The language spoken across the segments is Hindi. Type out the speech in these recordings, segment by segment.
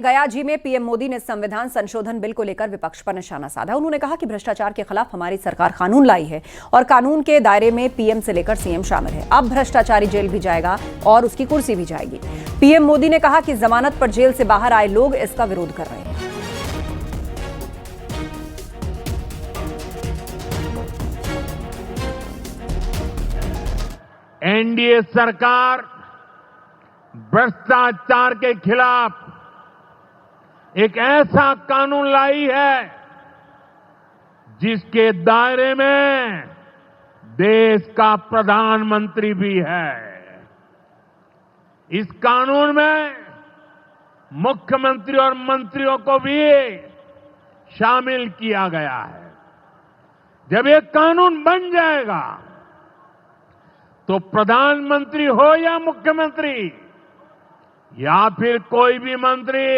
गया जी में पीएम मोदी ने संविधान संशोधन बिल को लेकर विपक्ष पर निशाना साधा। उन्होंने कहा कि भ्रष्टाचार के खिलाफ हमारी सरकार कानून लाई है और कानून के दायरे में पीएम से लेकर सीएम शामिल है। अब भ्रष्टाचारी जेल भी जाएगा और उसकी कुर्सी भी जाएगी। पीएम मोदी ने कहा कि जमानत पर जेल से बाहर आए लोग इसका विरोध कर रहे हैं। एनडीए सरकार भ्रष्टाचार के खिलाफ एक ऐसा कानून लाई है जिसके दायरे में देश का प्रधानमंत्री भी है। इस कानून में मुख्यमंत्री और मंत्रियों को भी शामिल किया गया है। जब ये कानून बन जाएगा तो प्रधानमंत्री हो या मुख्यमंत्री या फिर कोई भी मंत्री,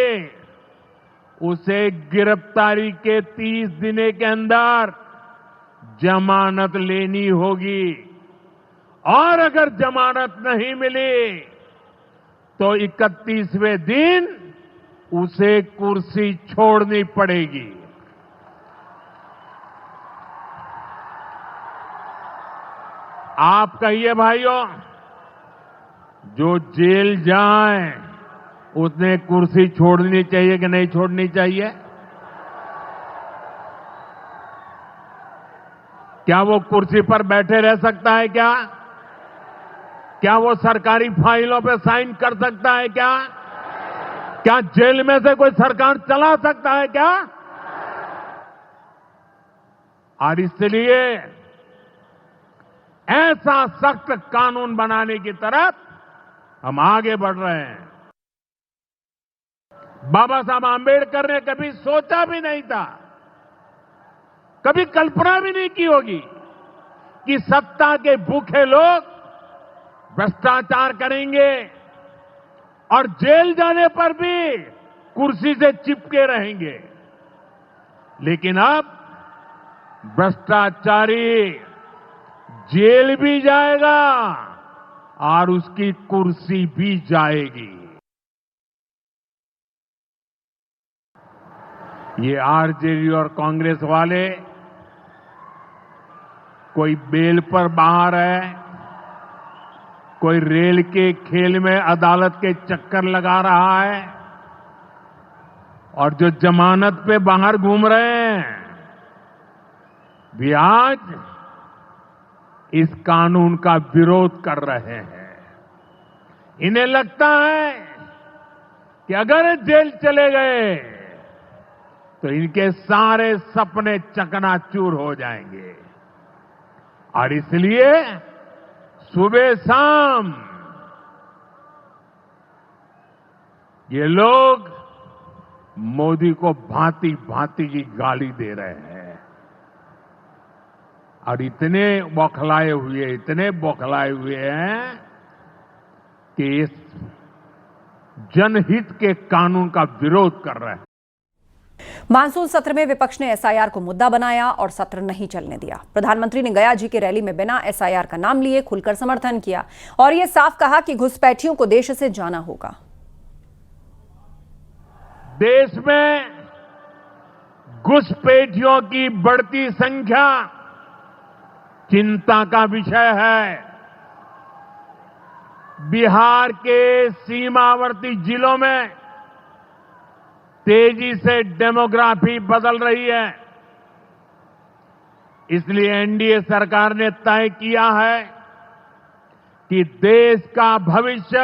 उसे गिरफ्तारी के 30 दिन के अंदर जमानत लेनी होगी और अगर जमानत नहीं मिली तो 31वें दिन उसे कुर्सी छोड़नी पड़ेगी। आप कहिए भाइयों, जो जेल जाए उसने कुर्सी छोड़नी चाहिए कि नहीं छोड़नी चाहिए? क्या वो कुर्सी पर बैठे रह सकता है क्या? क्या वो सरकारी फाइलों पे साइन कर सकता है क्या? क्या जेल में से कोई सरकार चला सकता है क्या? और इसलिए ऐसा सख्त कानून बनाने की तरफ हम आगे बढ़ रहे हैं। बाबा साहब आंबेडकर ने कभी सोचा भी नहीं था, कभी कल्पना भी नहीं की होगी कि सत्ता के भूखे लोग भ्रष्टाचार करेंगे और जेल जाने पर भी कुर्सी से चिपके रहेंगे। लेकिन अब भ्रष्टाचारी जेल भी जाएगा और उसकी कुर्सी भी जाएगी। ये आरजेडी और कांग्रेस वाले कोई बेल पर बाहर है, कोई रेल के खेल में अदालत के चक्कर लगा रहा है और जो जमानत पे बाहर घूम रहे हैं भी आज इस कानून का विरोध कर रहे हैं। इन्हें लगता है कि अगर जेल चले गए तो इनके सारे सपने चकनाचूर हो जाएंगे और इसलिए सुबह शाम ये लोग मोदी को भांति भांति की गाली दे रहे हैं और इतने बौखलाए हुए हैं कि इस जनहित के कानून का विरोध कर रहे हैं। मानसून सत्र में विपक्ष ने एसआईआर को मुद्दा बनाया और सत्र नहीं चलने दिया। प्रधानमंत्री ने गया जी की रैली में बिना एसआईआर का नाम लिए खुलकर समर्थन किया और यह साफ कहा कि घुसपैठियों को देश से जाना होगा। देश में घुसपैठियों की बढ़ती संख्या चिंता का विषय है। बिहार के सीमावर्ती जिलों में तेजी से डेमोग्राफी बदल रही है। इसलिए एनडीए सरकार ने तय किया है कि देश का भविष्य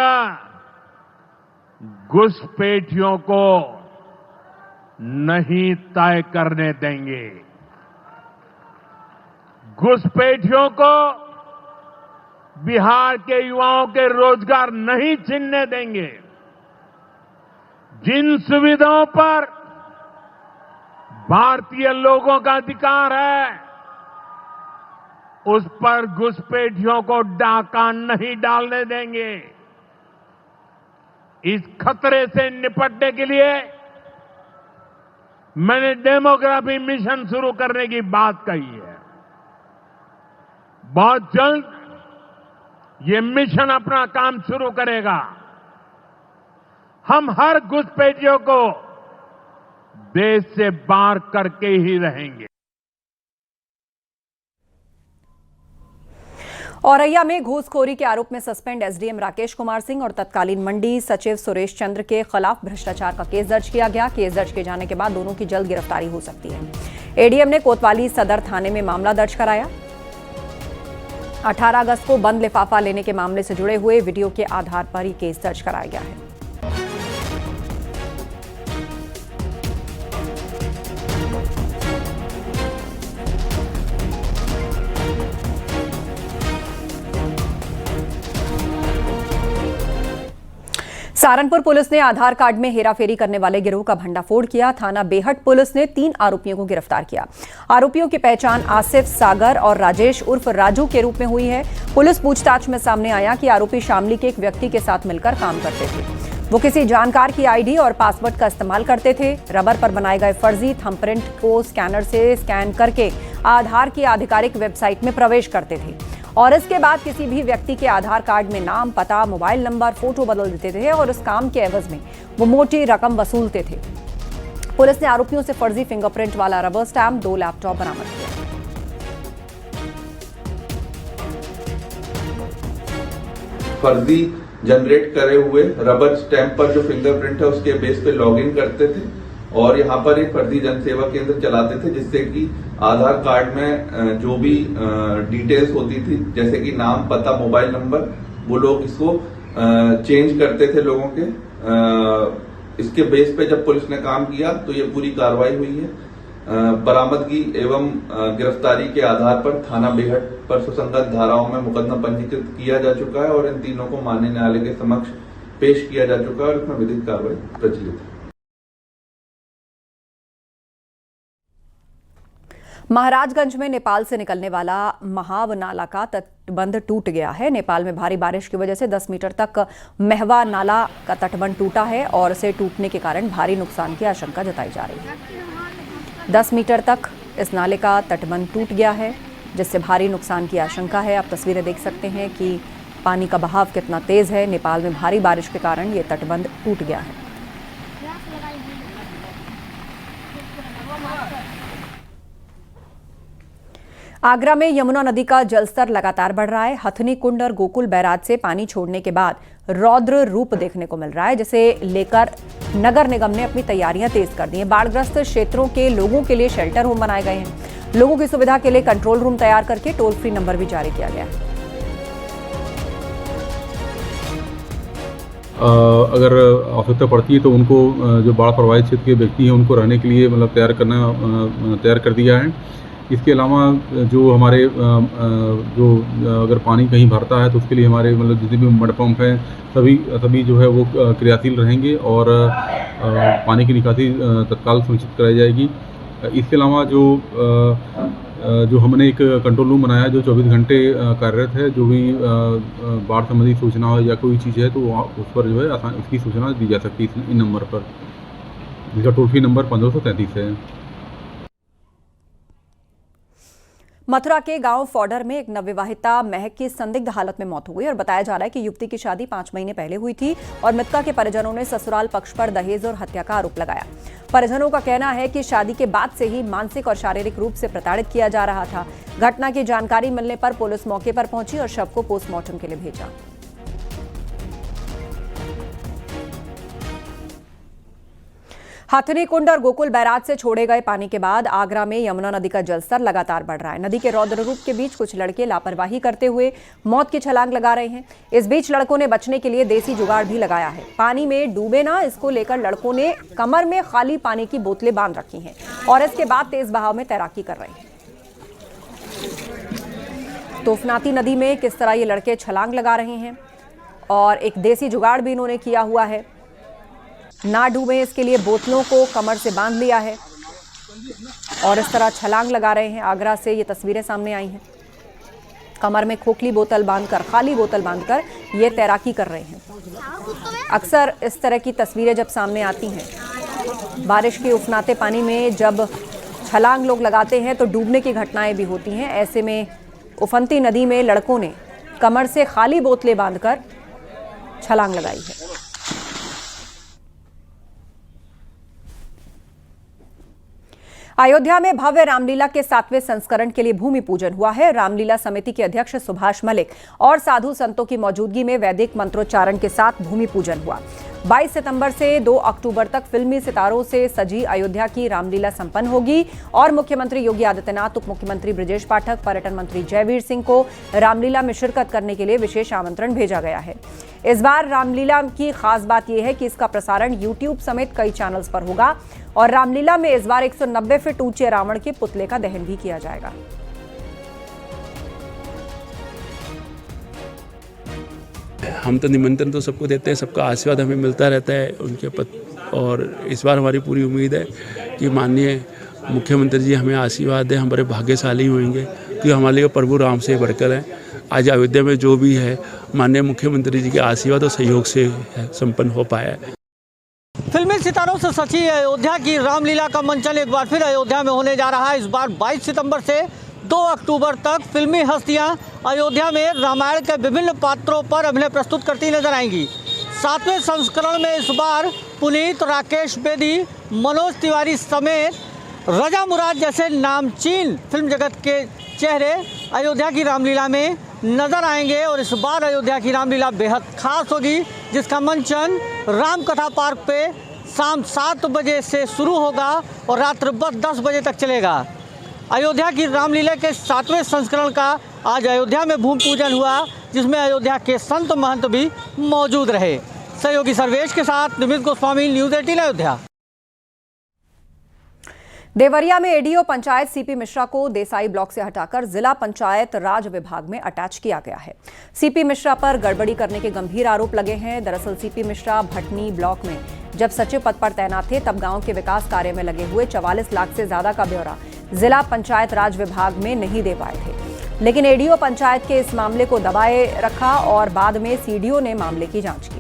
घुसपैठियों को नहीं तय करने देंगे। घुसपैठियों को बिहार के युवाओं के रोजगार नहीं छीनने देंगे। जिन सुविधाओं पर भारतीय लोगों का अधिकार है उस पर घुसपैठियों को डाका नहीं डालने देंगे। इस खतरे से निपटने के लिए मैंने डेमोग्राफी मिशन शुरू करने की बात कही है। बहुत जल्द ये मिशन अपना काम शुरू करेगा। हम हर घुसपैठियों को देश से बाहर करके ही रहेंगे। औरैया में घूसखोरी के आरोप में सस्पेंड एसडीएम राकेश कुमार सिंह और तत्कालीन मंडी सचिव सुरेश चंद्र के खिलाफ भ्रष्टाचार का केस दर्ज किया गया। केस दर्ज किए जाने के बाद दोनों की जल्द गिरफ्तारी हो सकती है। एडीएम ने कोतवाली सदर थाने में मामला दर्ज कराया। 18 अगस्त को बंद लिफाफा लेने के मामले से जुड़े हुए वीडियो के आधार पर ही केस दर्ज कराया गया है। सहारनपुर पुलिस ने आधार कार्ड में हेराफेरी करने वाले गिरोह का भंडाफोड़ किया। थाना बेहट पुलिस ने 3 आरोपियों को गिरफ्तार किया। आरोपियों की पहचान आसिफ, सागर और राजेश उर्फ राजू के रूप में हुई है। पुलिस पूछताछ में सामने आया कि आरोपी शामली के एक व्यक्ति के साथ मिलकर काम करते थे। वो किसी जानकार की आईडी और पासवर्ड का इस्तेमाल करते थे। रबर पर बनाए गए फर्जी थंबप्रिंट को स्कैनर से स्कैन करके आधार की आधिकारिक वेबसाइट में प्रवेश करते थे और इसके बाद किसी भी व्यक्ति के आधार कार्ड में नाम, पता, मोबाइल नंबर, फोटो बदल देते थे और इस काम के एवज में वो मोटी रकम वसूलते थे। पुलिस ने आरोपियों से फर्जी फिंगरप्रिंट वाला रबर स्टैम्प, 2 लैपटॉप बरामद किया। फर्जी जनरेट करे हुए रबर स्टैंप पर जो फिंगरप्रिंट है उसके बेस पे लॉगिन करते थे और यहाँ पर एक फर्जी जन सेवा केंद्र चलाते थे, जिससे कि आधार कार्ड में जो भी डिटेल्स होती थी, जैसे कि नाम, पता, मोबाइल नंबर, वो लोग इसको चेंज करते थे लोगों के। इसके बेस पे जब पुलिस ने काम किया तो ये पूरी कार्रवाई हुई है। बरामदगी एवं गिरफ्तारी के आधार पर थाना बेहट पर सुसंगत धाराओं में मुकदमा पंजीकृत किया जा चुका है और इन तीनों को माननीय न्यायालय के समक्ष पेश किया जा चुका है और इसमें विधिक कार्रवाई प्रचलित है। महाराजगंज में नेपाल से निकलने वाला महाव नाला का तटबंध टूट गया है। नेपाल में भारी बारिश की वजह से 10 मीटर तक महवा नाला का तटबंध टूटा है और इसे टूटने के कारण भारी नुकसान की आशंका जताई जा रही है। 10 मीटर तक इस नाले का तटबंध टूट गया है, जिससे भारी नुकसान की आशंका है। आप तस्वीरें देख सकते हैं कि पानी का बहाव कितना तेज है। नेपाल में भारी बारिश के कारण ये तटबंध टूट गया है। आगरा में यमुना नदी का जलस्तर लगातार बढ़ रहा है। हथनी कुंड और गोकुल बैराज से पानी छोड़ने के बाद रौद्र रूप देखने को मिल रहा है, जिसे लेकर नगर निगम ने अपनी तैयारियां तेज कर दी हैं। बाढ़ग्रस्त क्षेत्रों के लोगों के लिए शेल्टर होम बनाए गए हैं। लोगों की सुविधा के लिए कंट्रोल रूम तैयार करके टोल फ्री नंबर भी जारी किया गया है। अगर आवश्यकता पड़ती है तो उनको जो बाढ़ प्रभावित क्षेत्र के व्यक्ति हैं उनको रहने के लिए मतलब तैयार कर दिया है। इसके अलावा जो हमारे जो अगर पानी कहीं भरता है तो उसके लिए हमारे मतलब जितने भी मड पंप हैं सभी जो है वो क्रियाशील रहेंगे और पानी की निकासी तत्काल सुनिश्चित कराई जाएगी। इसके अलावा जो हमने एक कंट्रोल रूम बनाया जो 24 घंटे कार्यरत है। जो भी बाढ़ संबंधी सूचना हो या कोई चीज़ है तो उस पर जो है आसान इसकी सूचना दी जा सकती है इन नंबर पर, जिसका टोल फ्री नंबर 1533 है। मथुरा के गांव फॉडर में एक नवविवाहिता महक की संदिग्ध हालत में मौत हो गई और बताया जा रहा है कि युवती की शादी 5 महीने पहले हुई थी और मृतका के परिजनों ने ससुराल पक्ष पर दहेज और हत्या का आरोप लगाया। परिजनों का कहना है कि शादी के बाद से ही मानसिक और शारीरिक रूप से प्रताड़ित किया जा रहा था। घटना की जानकारी मिलने पर पुलिस मौके पर पहुंची और शव को पोस्टमार्टम के लिए भेजा। हथनी कुंड और गोकुल बैराज से छोड़े गए पानी के बाद आगरा में यमुना नदी का जलस्तर लगातार बढ़ रहा है। नदी के रौद्र रूप के बीच कुछ लड़के लापरवाही करते हुए मौत की छलांग लगा रहे हैं। इस बीच लड़कों ने बचने के लिए देसी जुगाड़ भी लगाया है। पानी में डूबे ना, इसको लेकर लड़कों ने कमर में खाली पानी की बोतलें बांध रखी हैं और इसके बाद तेज बहाव में तैराकी कर रहे हैं। तोफनाती नदी में किस तरह ये लड़के छलांग लगा रहे हैं और एक देसी जुगाड़ भी इन्होंने किया हुआ है। ना डूबे इसके लिए बोतलों को कमर से बांध लिया है और इस तरह छलांग लगा रहे हैं। आगरा से ये तस्वीरें सामने आई हैं। कमर में खोखली बोतल बांधकर, खाली बोतल बांधकर ये तैराकी कर रहे हैं। अक्सर इस तरह की तस्वीरें जब सामने आती हैं, बारिश के उफनाते पानी में जब छलांग लोग लगाते हैं तो डूबने की घटनाएं भी होती हैं। ऐसे में उफनती नदी में लड़कों ने कमर से खाली बोतलें बांधकर छलांग लगाई है। अयोध्या में भव्य रामलीला के 7वें संस्करण के लिए भूमि पूजन हुआ है। रामलीला समिति के अध्यक्ष सुभाष मलिक और साधु संतों की मौजूदगी में वैदिक मंत्रोच्चारण के साथ भूमि पूजन हुआ। 22 सितंबर से 2 अक्टूबर तक फिल्मी सितारों से सजी अयोध्या की रामलीला संपन्न होगी और मुख्यमंत्री योगी आदित्यनाथ, उप मुख्यमंत्री ब्रजेश पाठक, पर्यटन मंत्री जयवीर सिंह को रामलीला में शिरकत करने के लिए विशेष आमंत्रण भेजा गया है। इस बार रामलीला की खास बात यह है कि इसका प्रसारण YouTube समेत कई चैनल्स पर होगा और रामलीला में इस बार 190 फीट ऊंचे रावण के पुतले का दहन भी किया जाएगा। हम तो निमंत्रण तो सबको देते हैं, सबका आशीर्वाद हमें मिलता रहता है उनके और इस बार हमारी पूरी उम्मीद है कि माननीय मुख्यमंत्री जी हमें आशीर्वाद दें, हम बड़े भाग्यशाली होंगे कि हमारे लिए प्रभु राम से बढ़कर है। आज अयोध्या में जो भी है माननीय मुख्यमंत्री जी के आशीर्वाद और सहयोग से संपन्न हो पाया है। फिल्मी सितारों से सची अयोध्या की रामलीला का मंचन एक बार फिर अयोध्या में होने जा रहा है। इस बार 22 सितंबर से 2 अक्टूबर तक फिल्मी हस्तियां अयोध्या में रामायण के विभिन्न पात्रों पर अभिनय प्रस्तुत करती नजर आएंगी। 7वें संस्करण में इस बार पुनीत, राकेश बेदी, मनोज तिवारी समेत रजा मुराद जैसे नामचीन फिल्म जगत के चेहरे अयोध्या की रामलीला में नजर आएंगे और इस बार अयोध्या की रामलीला बेहद खास होगी, जिसका मंचन राम कथा पार्क पे शाम 7 बजे से शुरू होगा और रात्र 10 बजे तक चलेगा। अयोध्या की रामलीला के 7वें संस्करण का आज अयोध्या में भूमि पूजन हुआ, जिसमें अयोध्या के संत महंत भी मौजूद रहे। सहयोगी सर्वेश के साथ निमित गोस्वामी, न्यूज़ 18 अयोध्या। देवरिया में एडीओ पंचायत सीपी मिश्रा को देसाई ब्लॉक से हटाकर जिला पंचायत राज विभाग में अटैच किया गया है। सीपी मिश्रा पर गड़बड़ी करने के गंभीर आरोप लगे हैं। दरअसल सीपी मिश्रा भटनी ब्लॉक में जब सचिव पद पर तैनात थे तब गांव के विकास कार्य में लगे हुए 44 लाख से ज्यादा का ब्यौरा जिला पंचायत राज विभाग में नहीं दे पाए थे, लेकिन एडीओ पंचायत के इस मामले को दबाए रखा और बाद में सीडीओ ने मामले की जांच की।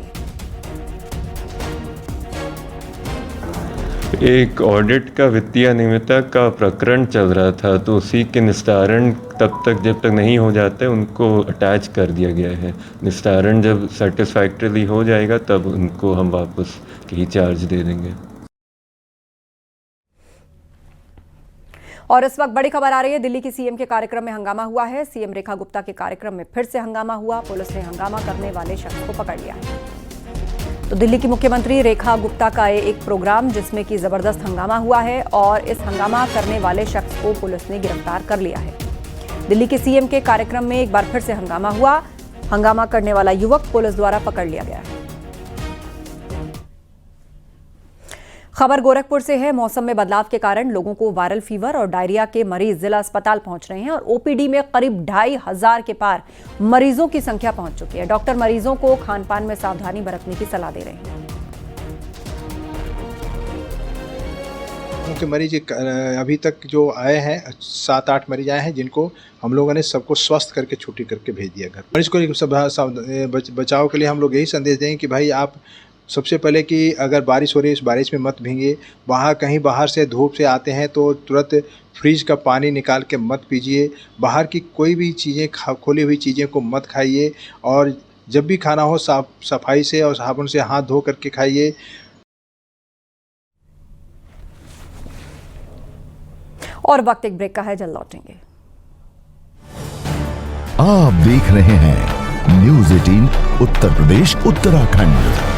एक ऑडिट का वित्तीय अनियमितता का प्रकरण चल रहा था, तो उसी के निस्तारण जब तक नहीं हो जाते उनको अटैच कर दिया गया है। निस्तारण जब सेटिस्फैक्टरीली हो जाएगा तब उनको हम वापस की चार्ज दे देंगे। और इस वक्त बड़ी खबर आ रही है, दिल्ली की सीएम के कार्यक्रम में हंगामा हुआ है। सीएम रेखा गुप्ता के कार्यक्रम में फिर से हंगामा हुआ। पुलिस ने हंगामा करने वाले शख्स को पकड़ लिया है। तो दिल्ली की मुख्यमंत्री रेखा गुप्ता का एक प्रोग्राम जिसमें कि जबरदस्त हंगामा हुआ है और इस हंगामा करने वाले शख्स को पुलिस ने गिरफ्तार कर लिया है। दिल्ली के सीएम के कार्यक्रम में एक बार फिर से हंगामा हुआ। हंगामा करने वाला युवक पुलिस द्वारा पकड़ लिया गया है। खबर गोरखपुर से है। मौसम में बदलाव के कारण लोगों को वायरल फीवर और डायरिया के मरीज जिला अस्पताल पहुंच रहे हैं और ओपीडी में करीब 2,500 के पार मरीजों की संख्या पहुंच चुकी है। डॉक्टर मरीजों को खान पान में सावधानी बरतने की सलाह दे रहे हैं। उनके मरीज अभी तक जो आए हैं 7-8 मरीज आए हैं, जिनको हम लोगों ने सबको स्वस्थ करके छुट्टी करके भेज दिया घर। मरीज को बचाव के लिए हम लोग यही संदेश देंगे कि भाई आप सबसे पहले कि अगर बारिश हो रही है इस बारिश में मत भींगिए। कहीं बाहर से धूप से आते हैं तो तुरंत फ्रिज का पानी निकाल के मत पीजिए। बाहर की कोई भी चीज़ें खोली हुई चीज़ें को मत खाइए और जब भी खाना हो सफाई से और साबुन से हाथ धो करके खाइए। और वक्त एक ब्रेक का है, जल्द लौटेंगे। आप देख रहे हैं न्यूज़ 18 उत्तर प्रदेश उत्तराखंड।